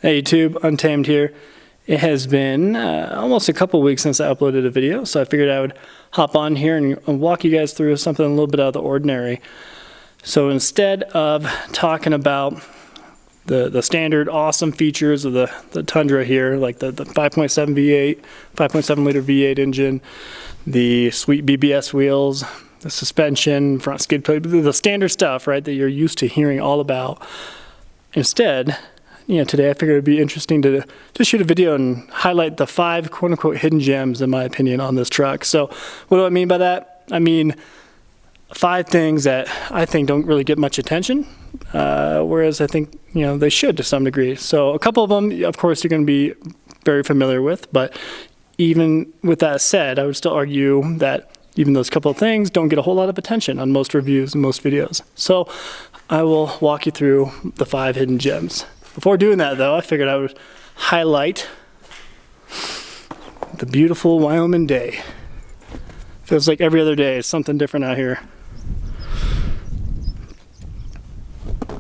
Hey YouTube, Untamed here. It has been almost a couple weeks since I uploaded a video, so I figured I would hop on here and walk you guys through something a little bit out of the ordinary. So instead of talking about the standard awesome features of the Tundra here, like the 5.7 V8, 5.7 liter V8 engine, the sweet BBS wheels, the suspension, front skid plate, the standard stuff, right, that you're used to hearing all about. Instead, today I figured it'd be interesting to shoot a video and highlight the 5 quote-unquote hidden gems, in my opinion, on this truck. So what do I mean by that? I mean 5 things that I think don't really get much attention, whereas I think they should to some degree. So a couple of them, of course, you're going to be very familiar with, but even with that said, I would still argue that even those couple of things don't get a whole lot of attention on most reviews and most videos. So I will walk you through the 5 hidden gems. Before doing that, though, I figured I would highlight the beautiful Wyoming day. Feels like every other day is something different out here.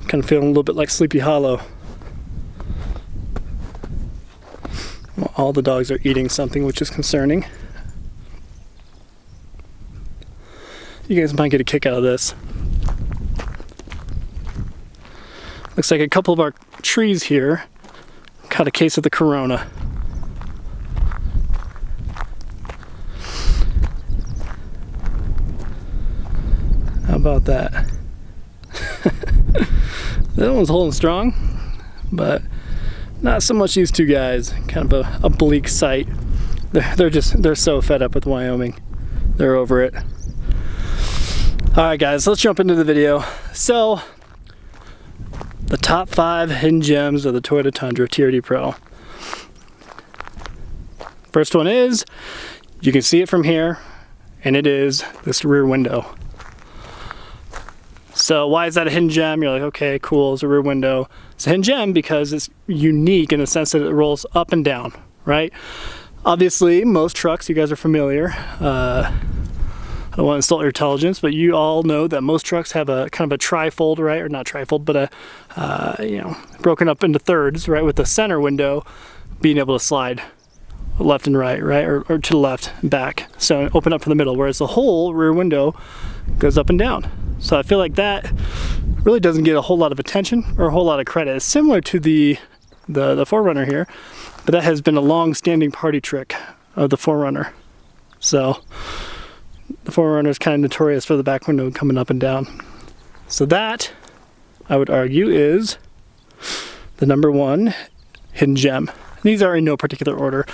Kind of feeling a little bit like Sleepy Hollow. Well, all the dogs are eating something, which is concerning. You guys might get a kick out of this. Looks like a couple of our trees here caught a case of the corona. How about that? That one's holding strong, but not so much these two guys. Kind of a bleak sight. They're so fed up with Wyoming. They're over it. All right, guys, let's jump into the video. So, the top 5 hidden gems of the Toyota Tundra TRD Pro. First one is, you can see it from here, and it is this rear window. So why is that a hidden gem? You're like, okay, cool, it's a rear window. It's a hidden gem because it's unique in the sense that it rolls up and down, right? Obviously, most trucks, you guys are familiar. I don't want to insult your intelligence, but you all know that most trucks have a kind of a trifold, right? Or not trifold, but broken up into thirds, right? With the center window being able to slide left and right, right? Or to the left and back. So open up from the middle, whereas the whole rear window goes up and down. So I feel like that really doesn't get a whole lot of attention or a whole lot of credit. It's similar to the 4Runner here, but that has been a long-standing party trick of the 4Runner. So the 4Runner is kind of notorious for the back window coming up and down. So that, I would argue, is the number 1 hidden gem. These are in no particular order.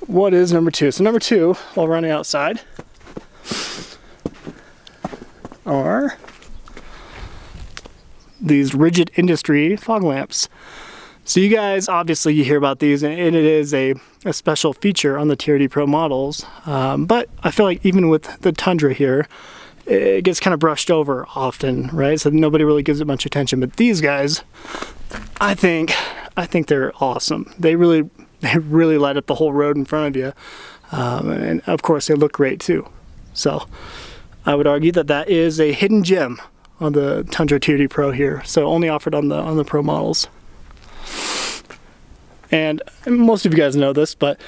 What is number 2? So number 2, while running outside, are these Rigid Industry fog lamps. So you guys, obviously you hear about these, and it is a special feature on the TRD Pro models, but I feel like even with the Tundra here, it gets kind of brushed over often, right? So nobody really gives it much attention, but these guys, I think they're awesome. They really light up the whole road in front of you, and of course they look great too. So I would argue that that is a hidden gem on the Tundra TRD Pro here, so only offered on the Pro models. And most of you guys know this, but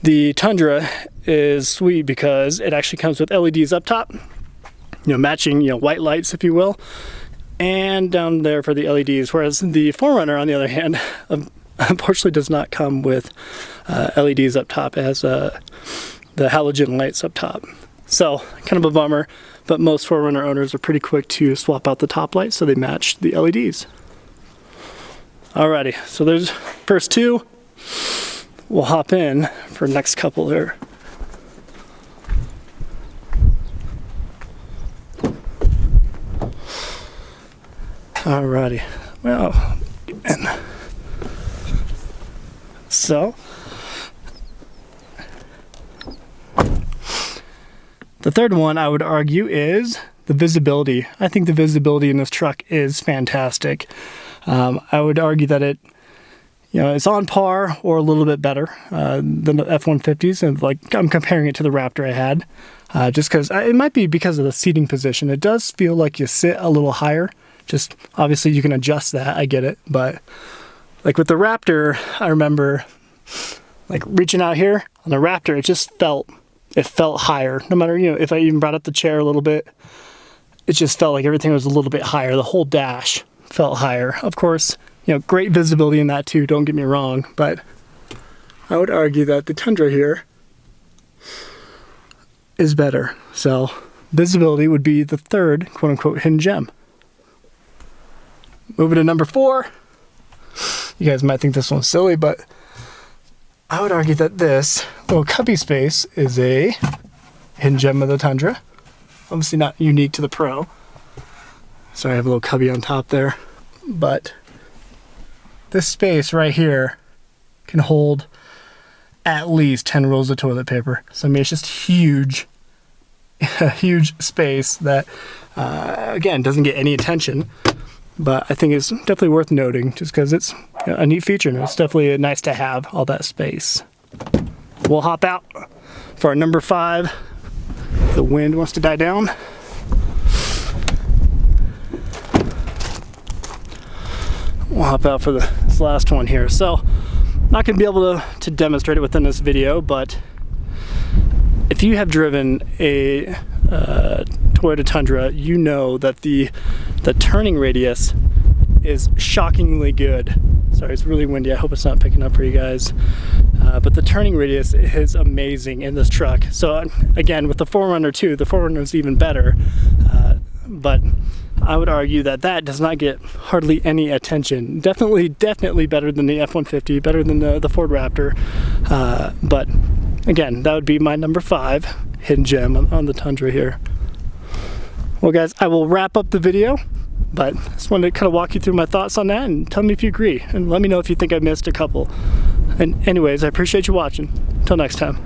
the Tundra is sweet because it actually comes with LEDs up top, matching, white lights, if you will, and down there for the LEDs, whereas the 4Runner, on the other hand, unfortunately does not come with LEDs up top. It has the halogen lights up top. So, kind of a bummer, but most 4Runner owners are pretty quick to swap out the top lights so they match the LEDs. Alrighty, so there's first 2. We'll hop in for next couple here. Alrighty, well, and so the third one I would argue is the visibility. I think the visibility in this truck is fantastic. I would argue that it's on par or a little bit better than the F-150s, and I'm comparing it to the Raptor I had, just because it might be because of the seating position. It does feel like you sit a little higher Just obviously you can adjust that, I get it, but like with the Raptor, I remember like reaching out here on the Raptor, it felt higher. No matter, if I even brought up the chair a little bit, it just felt like everything was a little bit higher. The whole dash felt higher. Of course, great visibility in that too, don't get me wrong, but I would argue that the Tundra here is better. So visibility would be the third quote unquote hidden gem. Moving to number 4. You guys might think this one's silly, but I would argue that this little cubby space is a hidden gem of the Tundra. Obviously not unique to the Pro. So I have a little cubby on top there, but this space right here can hold at least 10 rolls of toilet paper. So I mean, it's just huge, a huge space that, again, doesn't get any attention, but I think it's definitely worth noting just because it's a neat feature and it's definitely nice to have all that space. We'll hop out for our number 5. The wind wants to die down. We'll hop out for this last one here. So, not going to be able to demonstrate it within this video, but if you have driven a Toyota Tundra, you know that the turning radius is shockingly good. Sorry, it's really windy. I hope it's not picking up for you guys. But the turning radius is amazing in this truck. So again, with the 4Runner 2, the 4Runner is even better. But I would argue that does not get hardly any attention. Definitely better than the F-150, better than the Ford Raptor. But again, that would be my number 5 hidden gem on the Tundra here. Well guys, I will wrap up the video, but I just wanted to kind of walk you through my thoughts on that and tell me if you agree. And let me know if you think I missed a couple. And anyways, I appreciate you watching. Until next time.